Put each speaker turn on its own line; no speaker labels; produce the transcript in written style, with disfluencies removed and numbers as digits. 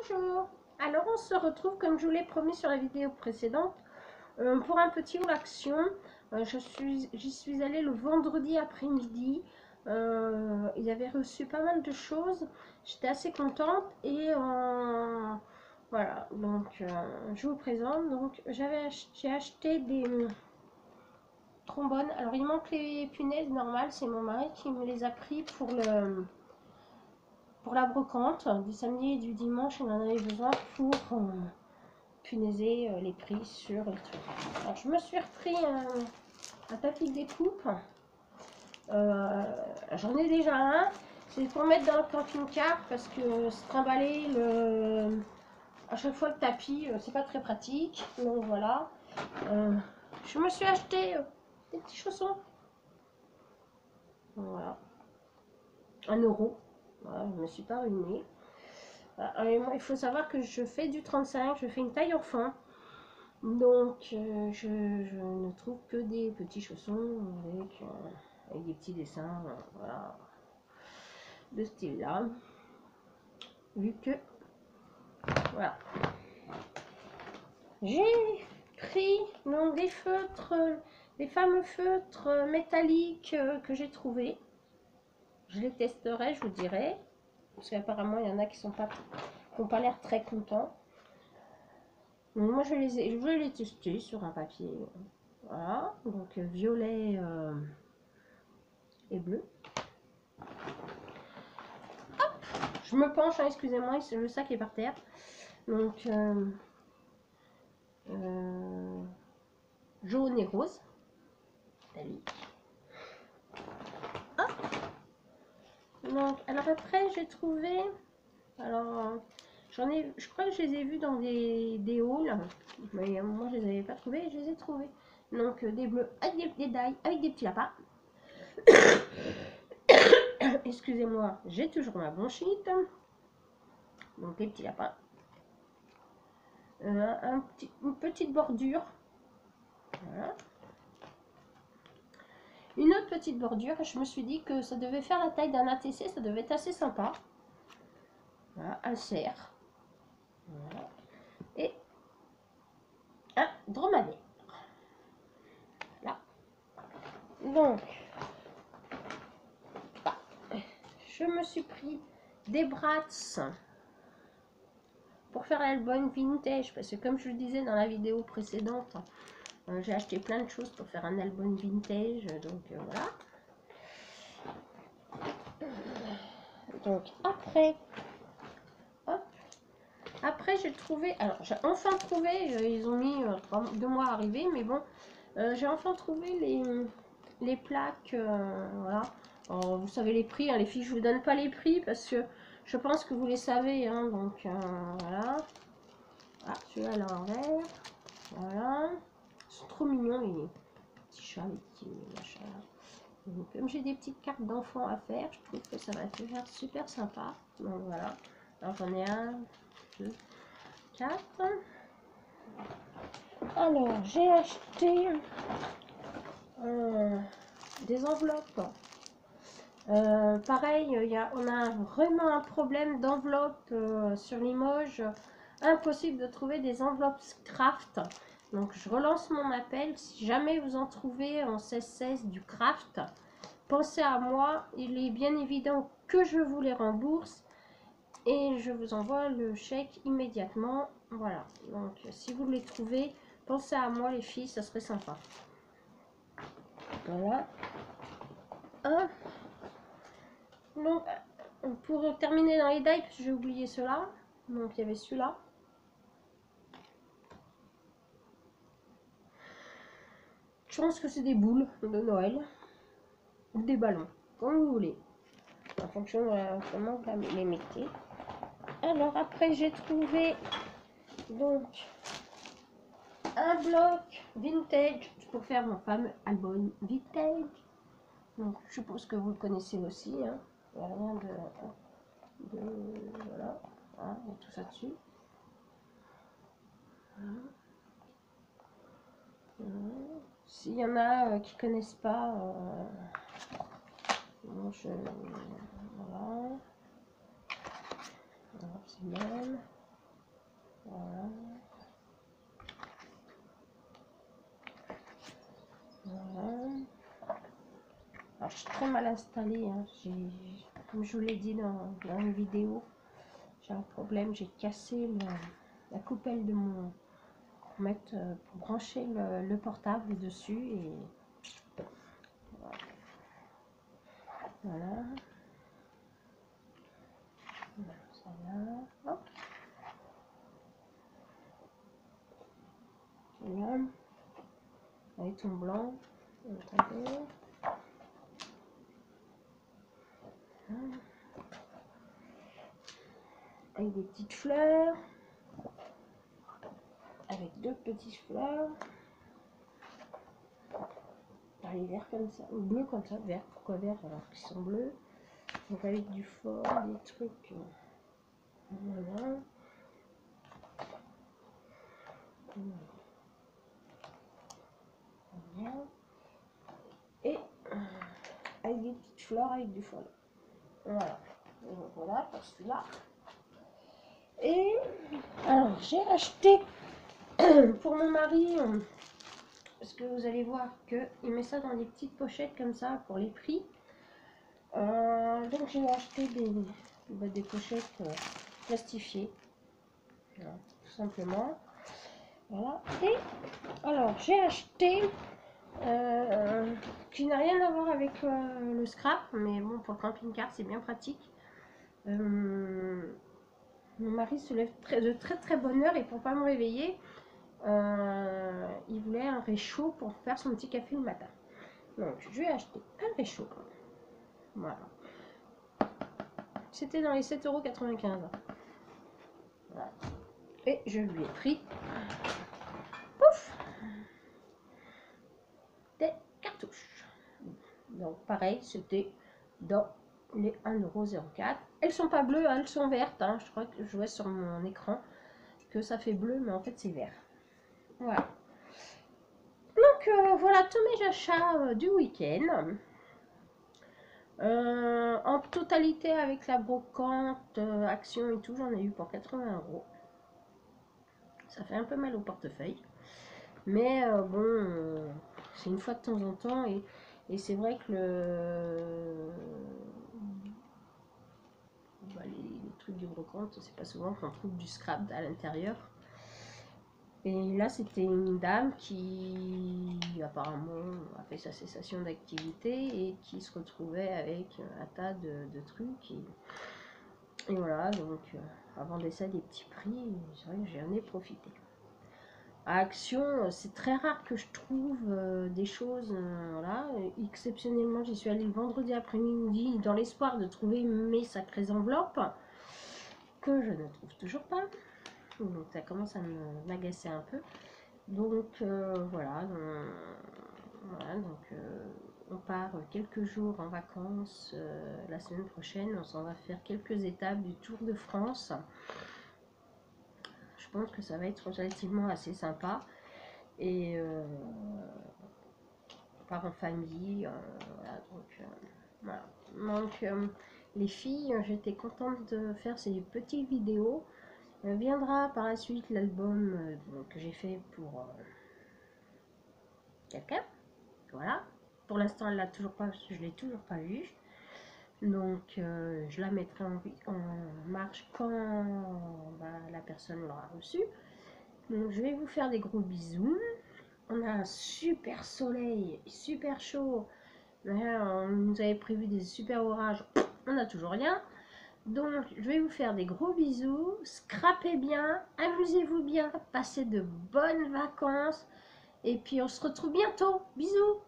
Bonjour. Alors on se retrouve comme je vous l'ai promis sur la vidéo précédente pour un petit haul action. J'y suis allée le vendredi après-midi. Ils avaient reçu pas mal de choses. J'étais assez contente et voilà. Donc je vous présente. Donc j'ai acheté des trombones. Alors il manque les punaises normales. C'est mon mari qui me les a pris pour la brocante du samedi et du dimanche. On en avait besoin pour punaiser les prix sur les trucs. Alors, je me suis repris un tapis de découpe. J'en ai déjà un. C'est pour mettre dans le camping-car parce que se trimballer à chaque fois le tapis, c'est pas très pratique. Donc voilà. Je me suis acheté des petits chaussons. Voilà. 1 €. Voilà, je me suis pas ruinée. Moi, il faut savoir que je fais du 35, je fais une taille enfant. Donc, je ne trouve que des petits chaussons avec des petits dessins, voilà, de ce style-là. Vu que, voilà. J'ai pris donc des feutres, les fameux feutres métalliques que j'ai trouvés. Je les testerai, je vous dirai. Parce qu'apparemment, il y en a qui n'ont pas l'air très contents. Donc, moi, je vais les tester sur un papier. Voilà, donc violet et bleu. Hop, je me penche, hein, excusez-moi, le sac est par terre. Donc jaune et rose. Hop. Donc, alors après, j'ai trouvé. Alors, je crois que je les ai vus dans des hauls, mais moi je les avais pas trouvés, je les ai trouvés. Donc des bleus avec des dailles, avec des petits lapins. Excusez-moi, j'ai toujours ma bronchite. Donc les petits lapins. Une petite bordure. Voilà. Une autre petite bordure. Je me suis dit que ça devait faire la taille d'un ATC, ça devait être assez sympa. Voilà, un cerf. Voilà. Et un dromadaire. Là. Donc, je me suis pris des Bratz pour faire l'album vintage, parce que comme je le disais dans la vidéo précédente, j'ai acheté plein de choses pour faire un album vintage, donc voilà. Donc après, hop, après j'ai trouvé, alors j'ai enfin trouvé, ils ont mis 2 mois à arriver, mais bon, j'ai enfin trouvé les plaques, voilà. Alors, vous savez les prix, hein, les filles, je vous donne pas les prix parce que je pense que vous les savez, hein, donc voilà. Ah, celui-là à l'envers, voilà. Ils sont trop mignons les petits chats, les petits machins. Donc, comme j'ai des petites cartes d'enfants à faire, je trouve que ça va faire super sympa. Donc voilà. Alors j'en ai 1, 2, 4. Alors j'ai acheté des enveloppes. Pareil, on a vraiment un problème d'enveloppe sur Limoges. Impossible de trouver des enveloppes craft. Donc je relance mon appel. Si jamais vous en trouvez en 16-16 du craft, pensez à moi. Il est bien évident que je vous les rembourse et je vous envoie le chèque immédiatement. Voilà. Donc si vous les trouvez, pensez à moi les filles, ça serait sympa. Voilà. Donc, pour terminer dans les dailles, parce que j'ai oublié cela. Donc, il y avait celui-là. Je pense que c'est des boules de Noël. Ou des ballons, comme vous voulez. En fonction de comment vous les mettez. Alors, après, j'ai trouvé donc un bloc vintage pour faire mon fameux album vintage. Donc, je suppose que vous le connaissez aussi. Hein. Il n'y a rien voilà. Voilà, il y a tout ça dessus. Voilà. S'il y en a qui connaissent pas, bon, voilà, c'est le même. Voilà. Voilà. Alors, je suis très mal installée, hein. Comme je vous l'ai dit dans une vidéo, j'ai un problème, j'ai cassé la coupelle de mon... pour brancher le portable dessus et voilà. Ça là. Hop. Voilà. Avec ton blanc. Attendez. Avec des petites fleurs. Avec deux petites fleurs. Les verts comme ça, ou bleu comme ça, vert. Pourquoi vert alors qu'ils sont bleus? Donc avec du fort, des trucs. Voilà. Voilà. Et avec des petites fleurs avec du fond. Voilà. Donc voilà pour celui-là. Et alors j'ai acheté pour mon mari, parce que vous allez voir que il met ça dans des petites pochettes comme ça pour les prix. Donc j'ai acheté des pochettes plastifiées, voilà, tout simplement. Voilà. Et alors j'ai acheté qui n'a rien à voir avec le scrap, mais bon, pour le camping-car c'est bien pratique. Mon mari se lève de très bonne heure et pour pas me réveiller, il voulait un réchaud pour faire son petit café le matin. Donc je lui ai acheté un réchaud. Voilà. C'était dans les 7,95 €. Voilà. Et je lui ai pris pouf, des cartouches. Donc pareil, c'était dans les 1,04 €. Elles sont pas bleues, hein, elles sont vertes. Hein. Je crois que je vois sur mon écran que ça fait bleu, mais en fait c'est vert. Voilà. Donc voilà tous mes achats du week-end. En totalité avec la brocante, action et tout, j'en ai eu pour 80 €. Ça fait un peu mal au portefeuille. Mais bon, c'est une fois de temps en temps. Et c'est vrai que les trucs du brocante, c'est pas souvent qu'on trouve du scrap à l'intérieur. Et là, c'était une dame qui apparemment a fait sa cessation d'activité et qui se retrouvait avec un tas de trucs. Et voilà, donc avant d'essayer des petits prix, c'est vrai que j'en ai profité. À Action, c'est très rare que je trouve des choses, voilà. Exceptionnellement, j'y suis allée le vendredi après-midi dans l'espoir de trouver mes sacrées enveloppes que je ne trouve toujours pas. Donc ça commence à m'agacer un peu. Donc voilà, donc on part quelques jours en vacances la semaine prochaine. On s'en va faire quelques étapes du Tour de France. Je pense que ça va être relativement assez sympa. Et on part en famille. Voilà, donc les filles, j'étais contente de faire ces petites vidéos. Viendra par la suite l'album que j'ai fait pour quelqu'un. Voilà. Pour l'instant, elle l'a toujours pas, je l'ai toujours pas vue. Donc, je la mettrai en marche quand la personne l'aura reçue. Donc, je vais vous faire des gros bisous. On a un super soleil, super chaud. On nous avait prévu des super orages. On n'a toujours rien. Donc, je vais vous faire des gros bisous. Scrapez bien, amusez-vous bien, passez de bonnes vacances. Et puis, on se retrouve bientôt. Bisous!